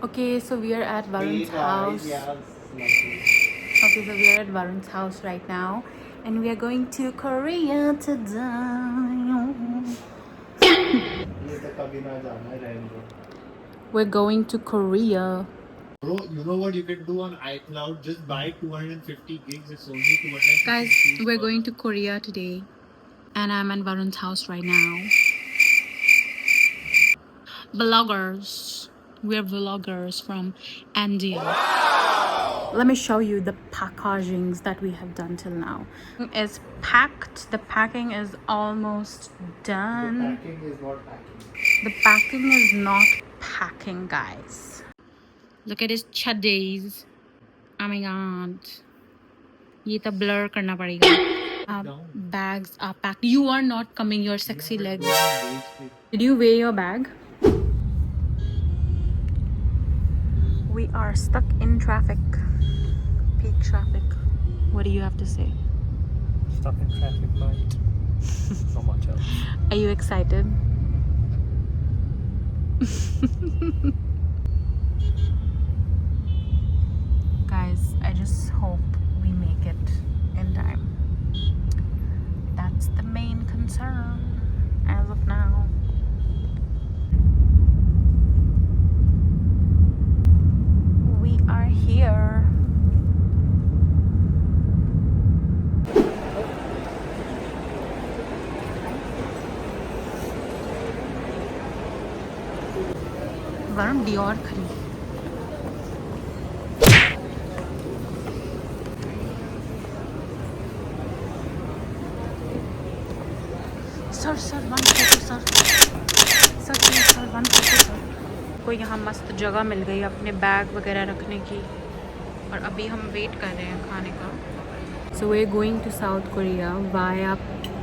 Okay, so we are at Varun's house. Okay, so we are at Varun's house right now, and we are going to Korea today. We're going to Korea. Bro, you know what you can do on iCloud? Just buy 250 gigs. It's only 250 Guys, rupees we're per going to month. Korea today, and I'm at Varun's house right now. Vloggers. We're vloggers from India. Wow! Let me show you the packagings that we have done till now. It's packed. The packing is almost done. The packing is not packing. The packing is not packing, guys. Look at his chuddies. Oh my god. ये तो blur करना पड़ेगा. Bags are packed. You are not coming your sexy legs. Did you weigh your bag? We are stuck in traffic. Peak traffic. What do you have to say? Stuck in traffic, mate. Not much else. Are you excited? Guys, I just hope we make it in time. That's the main concern as of now. We are here. Varun Dior खरीद. Sir one photo sir please sir one photo sir. को यहाँ मस्त जगह मिल गई अपने bag वगैरह रखने की, और अभी हम वेट कर रहे हैं खाने का. So we're going to South Korea via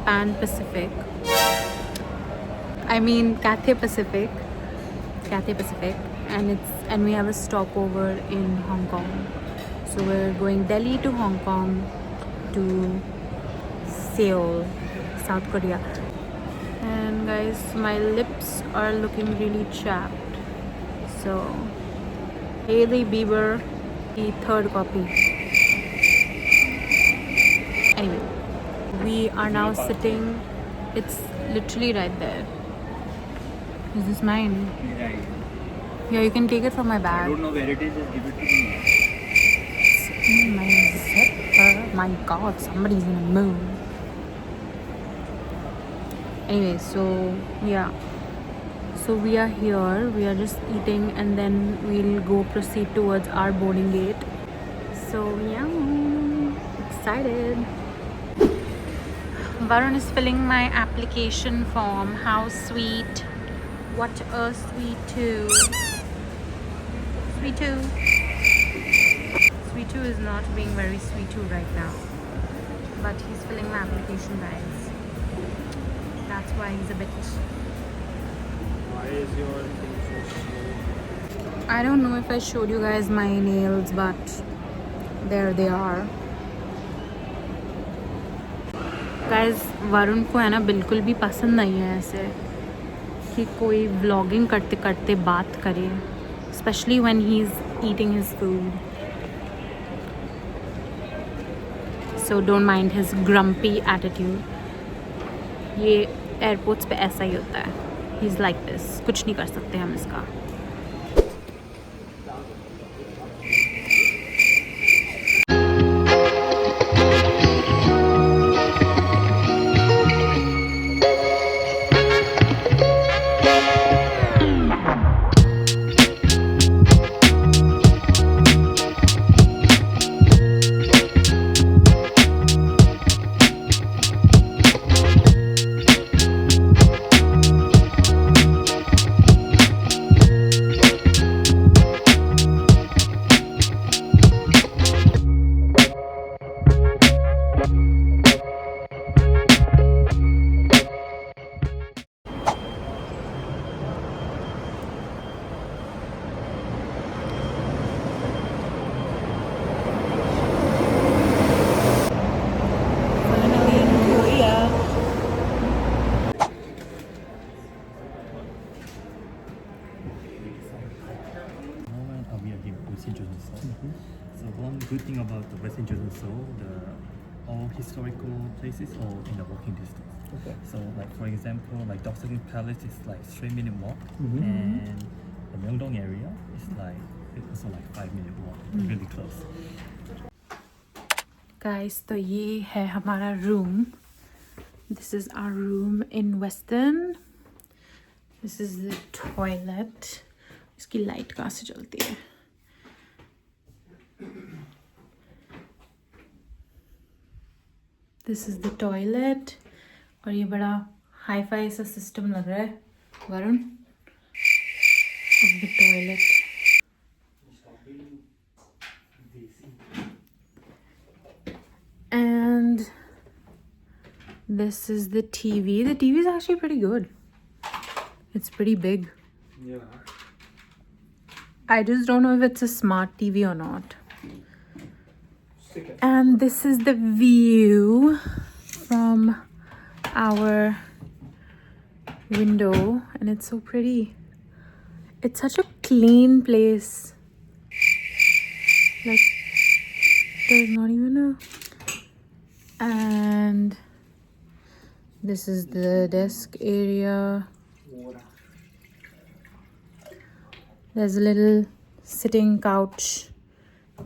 Pan Pacific. I mean Cathay Pacific, and we have a stopover in Hong Kong. So we're going Delhi to Hong Kong to Seoul, South Korea. And guys, my lips are looking really chapped. So Hailey Bieber, the third copy. Anyway, we are now sitting. It's literally right there. Is this mine? Yeah, you can take it from my bag. I don't know where it is. Just give it to me. It's in my zipper. My God, somebody's in a mood. Anyway, so yeah. So we are here. We are just eating, and then we'll go proceed towards our boarding gate. So yeah, excited. Varun is filling my application form. How sweet. What a sweet too. Sweet too. Sweet too is not being very sweet too right now. But he's filling my application, guys. That's why he's a bit... Why is your thing so slow? I don't know if I showed you guys my nails, but there they are. Guys, Varun को है ना बिल्कुल भी पसंद नहीं है ऐसे कि कोई व्लॉगिंग करते करते बात करे, especially when he's eating his food. So don't mind his grumpy attitude. ये एयरपोर्ट्स पे ऐसा ही होता है. He's like this. कुछ नहीं कर सकते हम इसका. West Introduced Seoul. So one good thing about the West Introduced Seoul, all historical places all in the walking distance. Okay. So like for example, like Dokseung Palace is like 3-minute walk, and the Myeongdong area is like it's also like 5-minute walk, really close. Guys, तो ये है हमारा room. This is our room in Western. This is the toilet. इसकी light कहाँ से जलती है? This is the toilet. और ये बड़ा hi-fi सा system लग रहा है, Varun, of the toilet. And this is the TV. The TV is actually pretty good. It's pretty big. Yeah. I just don't know if it's a smart TV or not. Second. And this is the view from our window, and it's so pretty. It's such a clean place. Like, there's not even a... And this is the desk area. There's a little sitting couch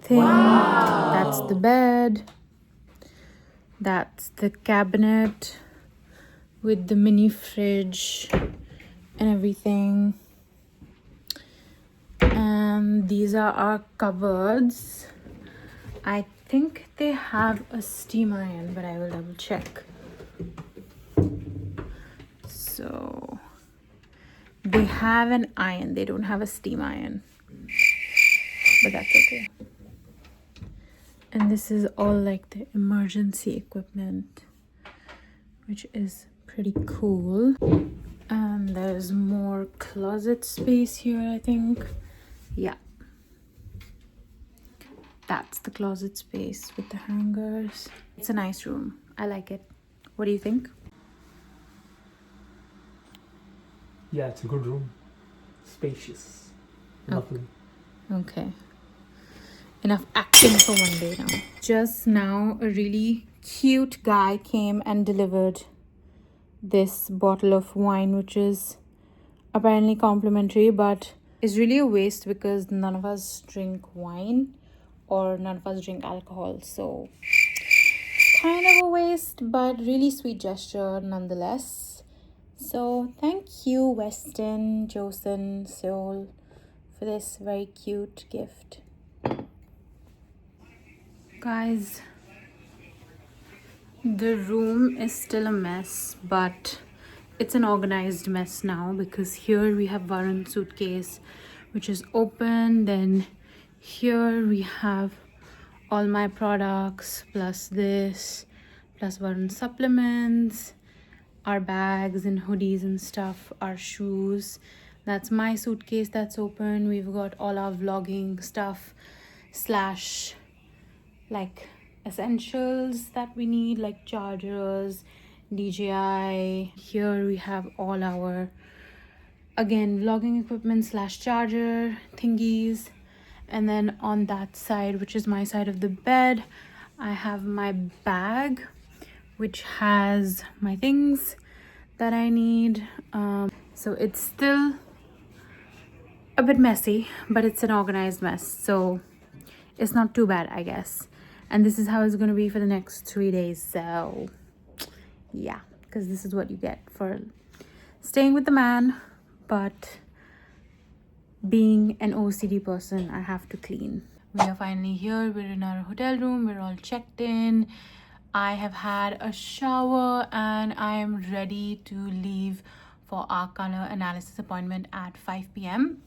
thing. Wow. That's the bed. That's the cabinet with the mini fridge and everything. And these are our cupboards. I think they have a steam iron, but I will double check. So they have an iron, they don't have a steam iron, but that's okay. And this is all like the emergency equipment, which is pretty cool. And there's more closet space here, I think. Yeah, that's the closet space with the hangers. It's a nice room. I like it. What do you think? Yeah, it's a good room. Spacious. Lovely. Okay. Enough acting for one day now. Just now, a really cute guy came and delivered this bottle of wine, which is apparently complimentary, but is really a waste because none of us drink wine or none of us drink alcohol. So it's kind of a waste, but really sweet gesture nonetheless. So thank you, Weston, Joseon, Seoul, for this very cute gift. Guys, the room is still a mess, but it's an organized mess now because here we have Varun's suitcase, which is open. Then here we have all my products, plus this, plus Varun's supplements, our bags and hoodies and stuff, our shoes. That's my suitcase that's open. We've got all our vlogging stuff slash like essentials that we need, like chargers, DJI. Here we have all our, again, vlogging equipment slash charger thingies. And then on that side, which is my side of the bed, I have my bag, which has my things that I need. So it's still a bit messy, but it's an organized mess, so it's not too bad, I guess. And this is how it's going to be for the next 3 days. So yeah, because this is what you get for staying with the man. But being an OCD person, I have to clean. We are finally here. We're in our hotel room. We're all checked in. I have had a shower and I am ready to leave for our color analysis appointment at 5 p.m.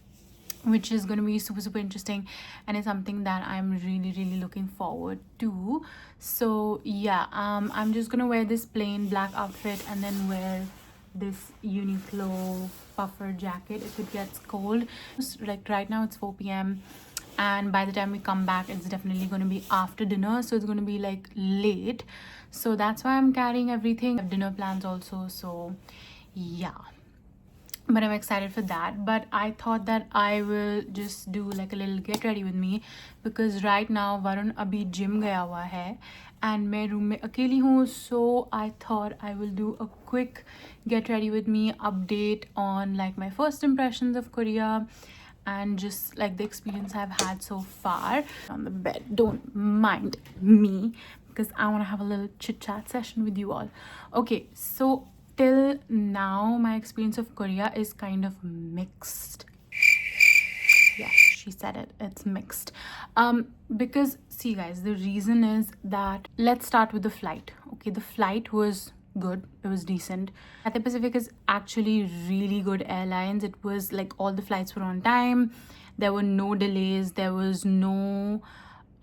which is going to be super interesting, and it's something that I'm really looking forward to. So yeah, I'm just gonna wear this plain black outfit and then wear this Uniqlo puffer jacket if it gets cold. Like right now it's 4 p.m. and by the time we come back it's definitely going to be after dinner, so it's going to be like late. So that's why I'm carrying everything. I have dinner plans also, so yeah. but I'm excited for that. But I thought that I will just do like a little get ready with me, because right now Varun abhi gym gaya hua hai and मैं room में अकेली हूँ. So I thought I will do a quick get ready with me update on like my first impressions of Korea and just like the experience I've had so far. On the bed, don't mind me, because I want to have a little chit chat session with you all. Okay, so till now my experience of Korea is kind of mixed. Yeah, she said it, it's mixed. Because see guys, the reason is that, let's start with the flight. Okay, the flight was good, it was decent. Cathay Pacific is actually really good airlines. It was like all the flights were on time, there were no delays, there was no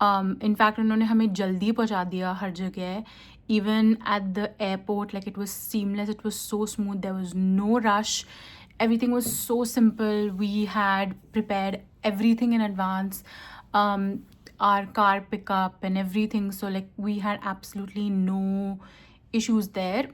in fact उन्होंने हमें जल्दी पहुंचा दिया हर जगह. Even at the airport, like it was seamless, it was so smooth, there was no rush, everything was so simple. We had prepared everything in advance, our car pickup and everything, so like we had absolutely no issues there.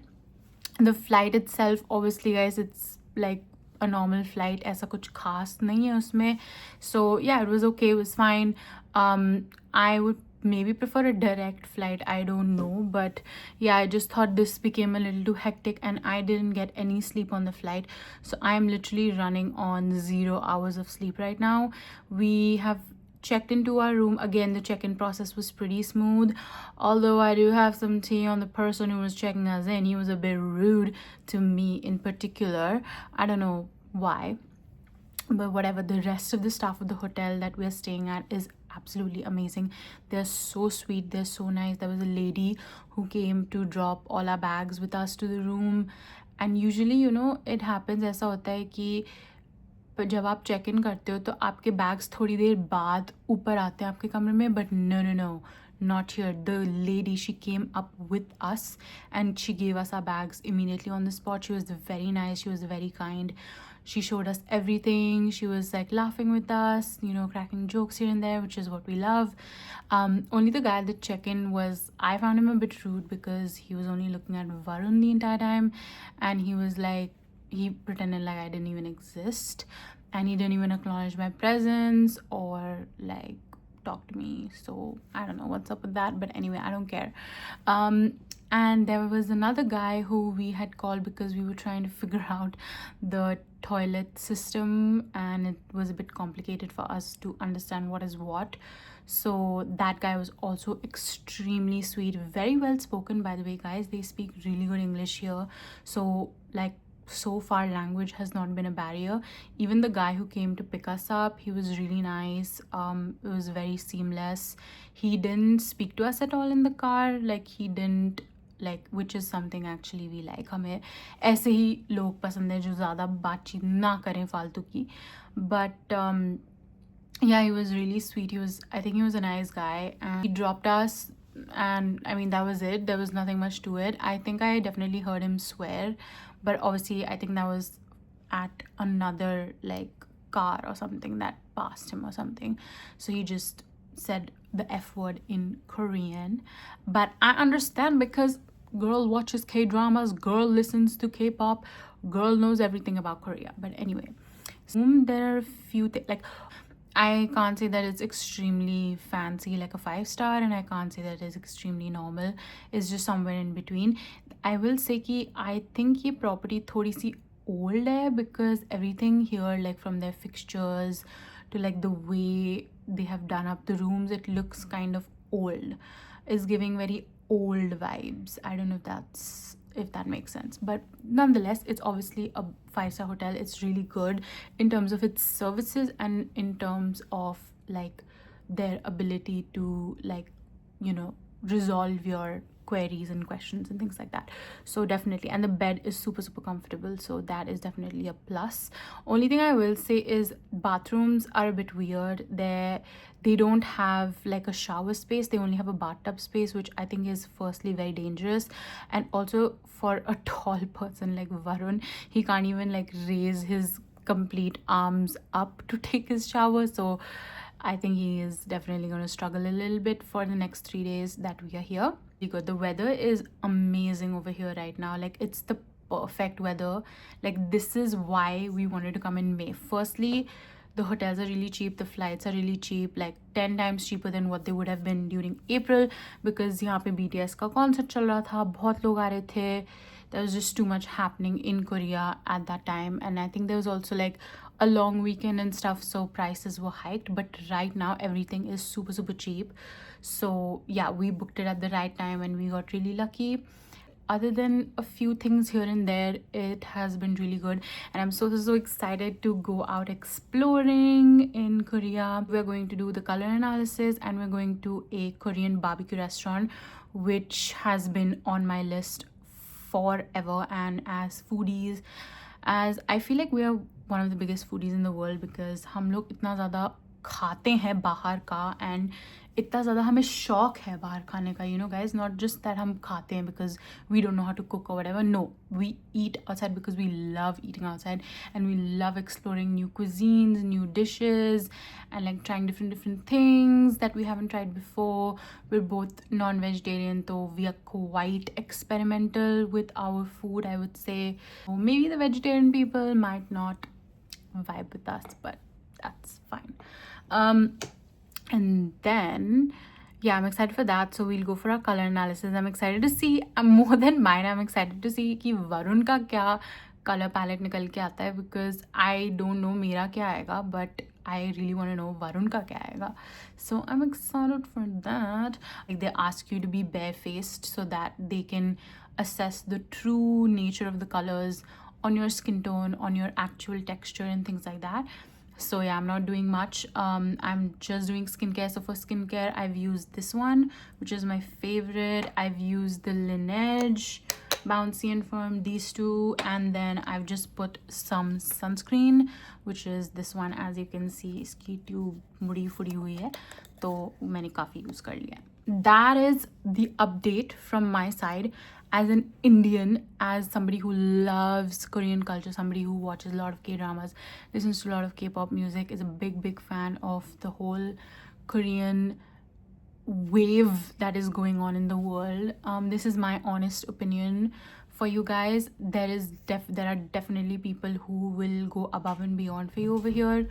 The flight itself, obviously guys, it's like a normal flight, ऐसा कुछ खास नहीं है उसमें. So yeah, it was okay, it was fine. I would maybe prefer a direct flight, I don't know, but yeah, I just thought this became a little too hectic and I didn't get any sleep on the flight. So I'm literally running on 0 hours of sleep right now. We have checked into our room. Again, the check-in process was pretty smooth, although I do have some tea on the person who was checking us in. He was a bit rude to me in particular, I don't know why, but whatever. The rest of the staff of the hotel that we're staying at is absolutely amazing. They're so sweet, they're so nice. There was a lady who came to drop all our bags with us to the room, and usually, you know, it happens, ऐसा होता है कि जब आप check in करते हो तो आपके बैग्स थोड़ी देर बाद ऊपर आते हैं आपके कमरे में, but no, not here. The lady, she came up with us and she gave us our bags immediately on the spot. She was very nice, she was very kind. She showed us everything. She was like laughing with us, you know, cracking jokes here and there, which is what we love. Only the guy at the check-in was, I found him a bit rude because he was only looking at Varun the entire time, and he was like, he pretended like I didn't even exist, and he didn't even acknowledge my presence or like talk to me. So I don't know what's up with that, but anyway, I don't care. And there was another guy who we had called because we were trying to figure out the toilet system, and it was a bit complicated for us to understand what is what. So that guy was also extremely sweet, very well spoken, by the way guys. They speak really good English here, so like so far language has not been a barrier. Even the guy who came to pick us up, he was really nice. It was very seamless. He didn't speak to us at all in the car, like he didn't, like, which is something actually we like. हमें ऐसे ही लोग पसंद है जो ज़्यादा बातचीत ना करें फालतू की. But yeah, he was really sweet. I think he was a nice guy, and he dropped us, and I mean that was it. There was nothing much to it. I think I definitely heard him swear, but obviously I think that was at another like car or something that passed him or something, so he just said the F word in Korean. But I understand, because girl watches K-dramas, girl listens to K-pop, girl knows everything about Korea. But anyway, there are a few things, like I can't say that it's extremely fancy like a 5-star, and I can't say that it's extremely normal. It's just somewhere in between. I will say कि I think ये property थोड़ी सी old है, because everything here, like from their fixtures to like the way they have done up the rooms, it looks kind of old. It's giving very old vibes. I don't know if that makes sense, but nonetheless, it's obviously a 5-star hotel. It's really good in terms of its services and in terms of like their ability to, like, you know, resolve your queries and questions and things like that. So definitely, and the bed is super comfortable, so that is definitely a plus. Only thing I will say is bathrooms are a bit weird. They don't have like a shower space, they only have a bathtub space, which I think is firstly very dangerous, and also for a tall person like Varun, he can't even like raise his complete arms up to take his shower. So I think he is definitely going to struggle a little bit for the next 3 days that we are here. Because the weather is amazing over here right now. Like, it's the perfect weather. Like, this is why we wanted to come in May. Firstly, the hotels are really cheap, the flights are really cheap, like 10 times cheaper than what they would have been during April, because यहाँ पे BTS का concert चल रहा था, बहुत लोग आ रहे थे. There was just too much happening in Korea at that time, and I think there was also like a long weekend and stuff, so prices were hiked. But right now everything is super cheap. So yeah, we booked it at the right time and we got really lucky. Other than a few things here and there, it has been really good, and I'm so excited to go out exploring in Korea. We're going to do the color analysis, and we're going to a Korean barbecue restaurant, which has been on my list forever. And as foodies, as I feel like we are one of the biggest foodies in the world, because हम लोग इतना ज़्यादा खाते हैं बाहर का, and इतना ज़्यादा हमें शौक है बाहर खाने का, you know guys, not just that हम खाते हैं because we don't know how to cook or whatever. No, we eat outside because we love eating outside, and we love exploring new cuisines, new dishes, and like trying different things that we haven't tried before. We're both non-vegetarian, so we are quite experimental with our food, I would say. Maybe the vegetarian people might not vibe with us, but that's fine. And then yeah, I'm excited for that. So we'll go for our color analysis. I'm excited to see, more than mine, I'm excited to see कि वरुण का क्या color palette निकल के आता है, because I don't know मेरा क्या आएगा, but I really want to know Varun का क्या आएगा. So I'm excited for that. Like, they ask you to be barefaced so that they can assess the true nature of the colors on your skin tone, on your actual texture and things like that. So yeah, I'm not doing much. I'm just doing skincare. So for skincare, I've used this one, which is my favorite. I've used the Lineage Bouncy and Firm, these two, and then I've just put some sunscreen, which is this one. As you can see, iski tube mudi fudi hui hai, to maine kafi use kar liya. That is the update from my side. As an Indian, as somebody who loves Korean culture, somebody who watches a lot of K-dramas, listens to a lot of K-pop music, is a big fan of the whole Korean wave that is going on in the world. This is my honest opinion for you guys. There are definitely people who will go above and beyond for you over here,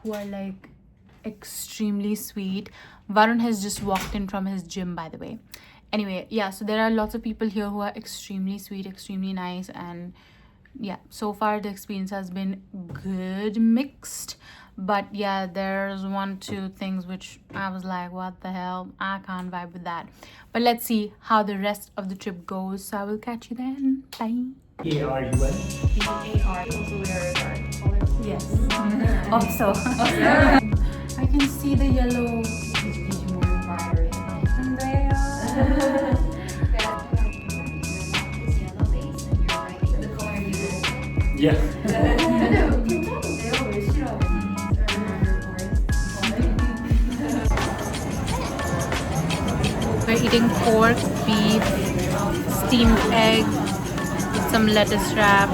who are like extremely sweet. Varun has just walked in from his gym, by the way. Anyway, yeah, so there are lots of people here who are extremely sweet, extremely nice, and yeah, so far the experience has been good, mixed. But yeah, there's 1-2 things which I was like, what the hell, I can't vibe with that. But let's see how the rest of the trip goes. So I will catch you then. Bye. A-R-U-N. B-A-R. Also wear dark color. Yes. Also. I can see the yellow. Yeah. We're eating pork, beef, steamed egg, with some lettuce wrap.